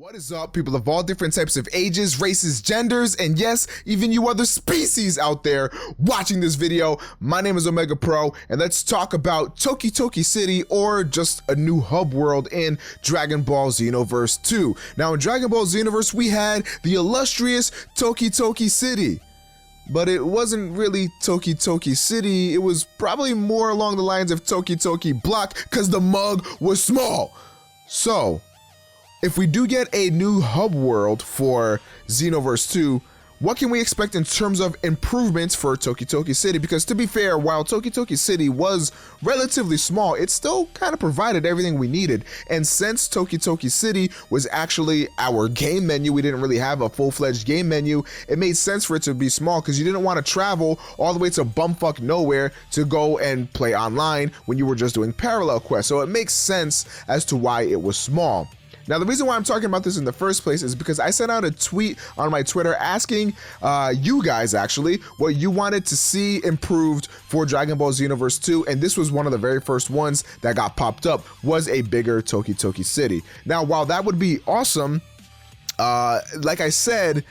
What is up, people of all different types of ages, races, genders, and yes, even you other species out there watching this video. My name is Omega Pro, and let's talk about Toki Toki City, or just a new hub world in Dragon Ball Xenoverse 2. Now, in Dragon Ball Xenoverse, we had the illustrious Toki Toki City. But it wasn't really Toki Toki City, it was probably more along the lines of Toki Toki Block, because the mug was small. So, if we do get a new hub world for Xenoverse 2, what can we expect in terms of improvements for Toki Toki City? Because to be fair, while Toki Toki City was relatively small, it still kind of provided everything we needed. And since Toki Toki City was actually our game menu, we didn't really have a full-fledged game menu, it made sense for it to be small because you didn't want to travel all the way to bumfuck nowhere to go and play online when you were just doing parallel quests. So it makes sense as to why it was small. Now, the reason why I'm talking about this in the first place is because I sent out a tweet on my Twitter asking you guys actually what you wanted to see improved for Dragon Ball Xenoverse 2, and this was one of the very first ones that got popped up, was a bigger Toki Toki City. Now, while that would be awesome, like I said,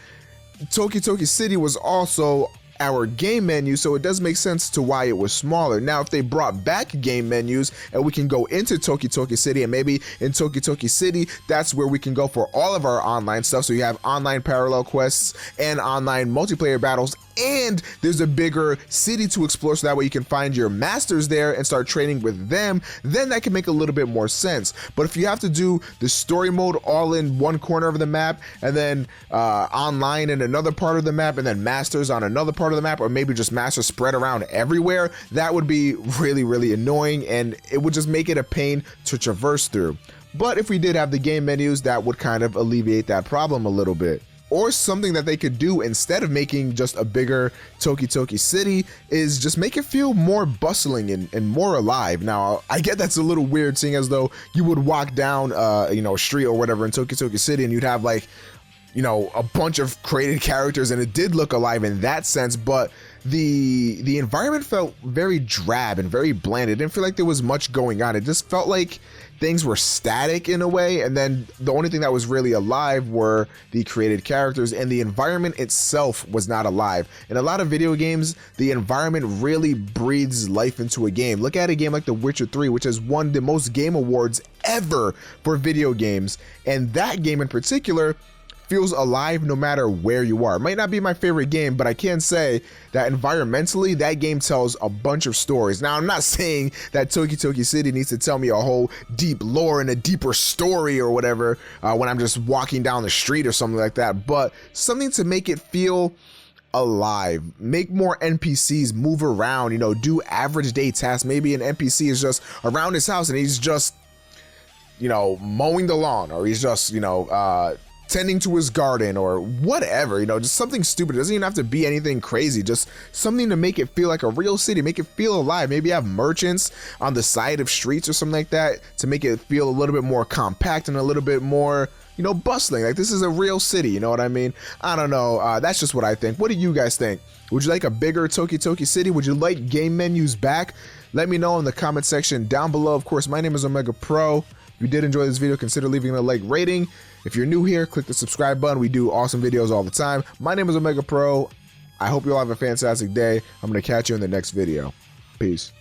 Toki Toki City was also our game menu, so it does make sense to why it was smaller. Now, if they brought back game menus and we can go into Toki Toki City, and maybe in Toki Toki City, that's where we can go for all of our online stuff. So you have online parallel quests and online multiplayer battles, and there's a bigger city to explore, so that way you can find your masters there and start training with them. Then that can make a little bit more sense. But if you have to do the story mode all in one corner of the map, and then online in another part of the map, and then masters on another part of the map, or maybe just masters spread around everywhere, that would be really annoying, and it would just make it a pain to traverse through. But if we did have the game menus, that would kind of alleviate that problem a little bit. Or something that they could do instead of making just a bigger Toki Toki City is just make it feel more bustling and more alive. Now, I get that's a little weird, seeing as though you would walk down a street or whatever in Toki Toki City and you'd have like, a bunch of created characters, and it did look alive in that sense, but the environment felt very drab and very bland. It didn't feel like there was much going on. It just felt like things were static in a way, and then the only thing that was really alive were the created characters, and the environment itself was not alive. In a lot of video games, the environment really breathes life into a game. Look at a game like The Witcher 3, which has won the most game awards ever for video games, and that game in particular feels alive no matter where you are. It might not be my favorite game, but I can say that environmentally, that game tells a bunch of stories. Now, I'm not saying that Toki Toki City needs to tell me a whole deep lore and a deeper story or whatever when I'm just walking down the street or something like that, but something to make it feel alive. Make more NPCs move around, do average day tasks. Maybe an NPC is just around his house and he's just, mowing the lawn, or he's just, tending to his garden or whatever, just something stupid. It doesn't even have to be anything crazy, just something to make it feel like a real city, make it feel alive. Maybe have merchants on the side of streets or something like that to make it feel a little bit more compact and a little bit more, bustling. Like this is a real city, you know what I mean? I don't know, that's just what I think. What do you guys think? Would you like a bigger Toki Toki City? Would you like game menus back? Let me know in the comment section down below. Of course, my name is Omega Pro. If you did enjoy this video, consider leaving a like rating. If you're new here, click the subscribe button. We do awesome videos all the time. My name is Omega Pro. I hope you all have a fantastic day. I'm going to catch you in the next video. Peace.